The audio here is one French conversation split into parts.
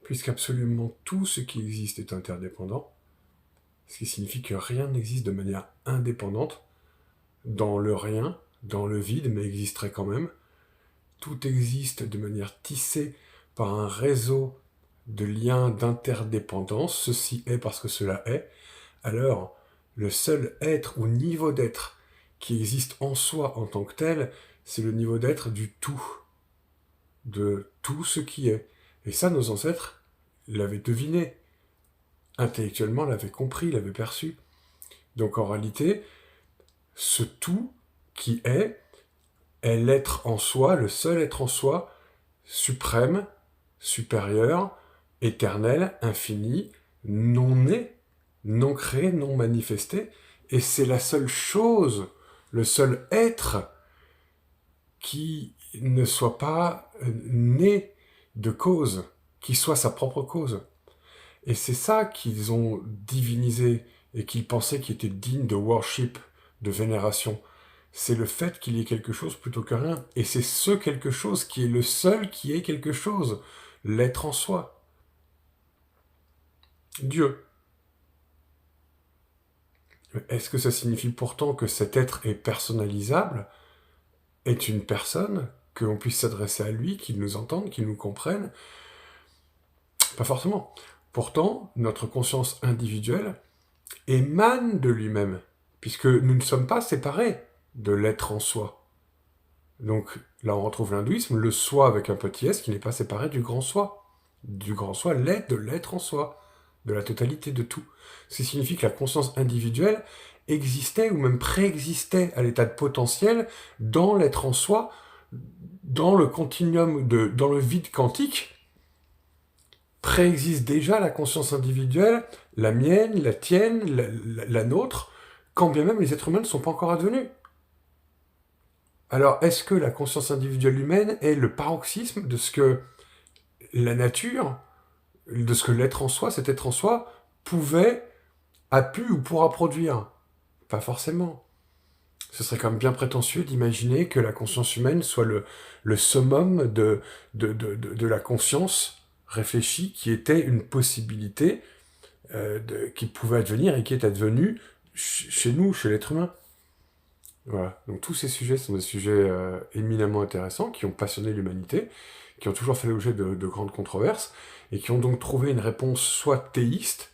puisqu'absolument tout ce qui existe est interdépendant, ce qui signifie que rien n'existe de manière indépendante, dans le rien, dans le vide, mais existerait quand même. Tout existe de manière tissée par un réseau de liens d'interdépendance, ceci est parce que cela est. Alors, le seul être ou niveau d'être qui existe en soi en tant que tel, c'est le niveau d'être du tout, de tout ce qui est. Et ça, nos ancêtres l'avaient deviné, intellectuellement l'avaient compris, l'avaient perçu. Donc en réalité, ce tout qui est l'être en soi, le seul être en soi, suprême, supérieur, éternel, infini, non né, non créé, non manifesté, et c'est la seule chose, le seul être qui ne soit pas né de cause, qui soit sa propre cause. Et c'est ça qu'ils ont divinisé et qu'ils pensaient qui était digne de worship, de vénération. C'est le fait qu'il y ait quelque chose plutôt que rien. Et c'est ce quelque chose qui est le seul qui est quelque chose, l'être en soi. Dieu. Est-ce que ça signifie pourtant que cet être est personnalisable, est une personne, qu'on puisse s'adresser à lui, qu'il nous entende, qu'il nous comprenne? Pas forcément. Pourtant, notre conscience individuelle émane de lui-même, puisque nous ne sommes pas séparés de l'être en soi. Donc là, on retrouve l'hindouisme, le soi avec un petit s qui n'est pas séparé du grand soi. Du grand soi, l'être de l'être en soi, de la totalité de tout. Ce qui signifie que la conscience individuelle existait ou même préexistait à l'état de potentiel dans l'être en soi, dans le continuum, dans le vide quantique, préexiste déjà la conscience individuelle, la mienne, la tienne, la nôtre, quand bien même les êtres humains ne sont pas encore advenus. Alors, est-ce que la conscience individuelle humaine est le paroxysme de ce que la nature, de ce que l'être en soi, cet être en soi, a pu ou pourra produire? Pas forcément. Ce serait quand même bien prétentieux d'imaginer que la conscience humaine soit le summum de la conscience réfléchie qui était une possibilité qui pouvait advenir et qui est advenue chez nous, chez l'être humain. Voilà. Donc tous ces sujets sont des sujets éminemment intéressants, qui ont passionné l'humanité, qui ont toujours fait l'objet de grandes controverses, et qui ont donc trouvé une réponse soit théiste,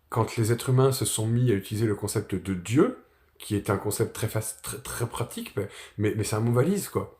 quand les êtres humains se sont mis à utiliser le concept de Dieu, qui est un concept très pratique, mais c'est un mot valise, quoi.